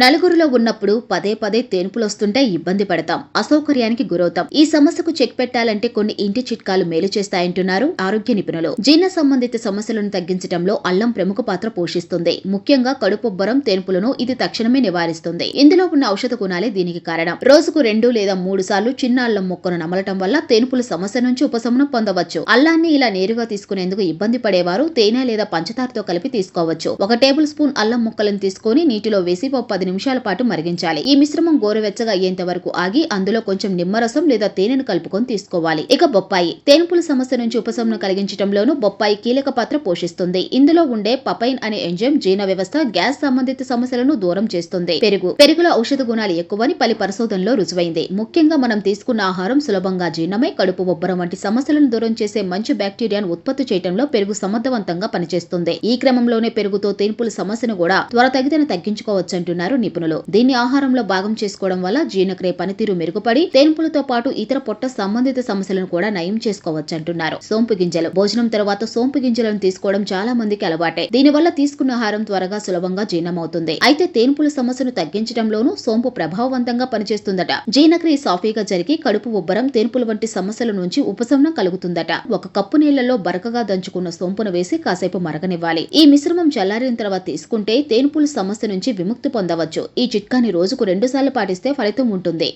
నలుగురిలో ఉన్నప్పుడు పదే పదే తేన్పులొస్తుంటే ఇబ్బంది పడతాం, అసౌకర్యానికి గురవుతాం. ఈ సమస్యకు చెక్ పెట్టాలంటే కొన్ని ఇంటి చిట్కాలు మేలు చేస్తాయంటున్నారు ఆరోగ్య నిపుణులు. జీర్ణ సంబంధిత సమస్యలను తగ్గించడంలో అల్లం ప్రముఖ పాత్ర పోషిస్తుంది. ముఖ్యంగా కడుపుబ్బరం, తేన్పులను ఇది తక్షణమే నివారిస్తుంది. ఇందులో ఉన్న ఔషధ గుణాలే దీనికి కారణం. రోజుకు 2 లేదా 3 సార్లు చిన్న అల్లం ముక్కను నమలటం వల్ల తేన్పుల సమస్య నుంచి ఉపశమనం పొందవచ్చు. అల్లాన్ని ఇలా నేరుగా తీసుకునేందుకు ఇబ్బంది పడేవారు తేనె లేదా పంచదారతో కలిపి తీసుకోవచ్చు. 1 టేబుల్ స్పూన్ అల్లం ముక్కలను తీసుకుని నీటిలో వేసి 10 నిమిషాల పాటు మరిగించాలి. ఈ మిశ్రమం గోరువెచ్చగా అయ్యేంత వరకు ఆగి అందులో కొంచెం నిమ్మరసం లేదా తేనెను కలుపుకొని తీసుకోవాలి. ఇక బొప్పాయి. తేన్పుల సమస్య నుంచి ఉపశమనం కలిగించడంలోనూ బొప్పాయి కీలక పాత్ర పోషిస్తుంది. ఇందులో ఉండే పపైన్ అనే ఎంజైమ్ జీర్ణ వ్యవస్థ, గ్యాస్ సంబంధిత సమస్యలను దూరం చేస్తుంది. పెరుగులో ఔషధ గుణాలు ఎక్కువని పలు పరిశోధనలో రుజువైంది. ముఖ్యంగా మనం తీసుకున్న ఆహారం సులభంగా జీర్ణమై కడుపు ఉబ్బరం వంటి సమస్యలను దూరం చేసే మంచి బ్యాక్టీరియాను ఉత్పత్తి చేయడంలో పెరుగు సమర్థవంతంగా పనిచేస్తుంది. ఈ క్రమంలోనే పెరుగుతో తేన్పుల సమస్యను కూడా త్వరితగతిన తగ్గించుకోవచ్చంటున్నారు నిపుణులు. దీన్ని ఆహారంలో భాగం చేసుకోవడం వల్ల జీర్ణక్రియ పనితీరు మెరుగుపడి తేన్పులతో పాటు ఇతర పొట్ట సంబంధిత సమస్యలను కూడా నయం చేసుకోవచ్చంటున్నారు. సోంపు గింజలు. భోజనం తర్వాత సోంపు గింజలను తీసుకోవడం చాలా మందికి అలవాటే. దీనివల్ల తీసుకున్న ఆహారం త్వరగా సులభంగా జీర్ణమవుతుంది. అయితే తేన్పుల సమస్యను తగ్గించడంలోనూ సోంపు ప్రభావవంతంగా పనిచేస్తుందట. జీర్ణక్రియ సాఫీగా జరిగి కడుపు ఉబ్బరం, తేన్పుల వంటి సమస్యల నుంచి ఉపశమనం కలుగుతుందట. 1 కప్పు నీళ్లలో బరకగా దంచుకున్న సోంపును వేసి కాసేపు మరగనివ్వాలి. ఈ మిశ్రమం చల్లారిన తర్వాత తీసుకుంటే తేన్పుల సమస్య నుంచి విముక్తి పొందవచ్చు. ఈ చిట్కాని రోజుకు 2 సార్లు పాటిస్తే ఫలితం ఉంటుంది.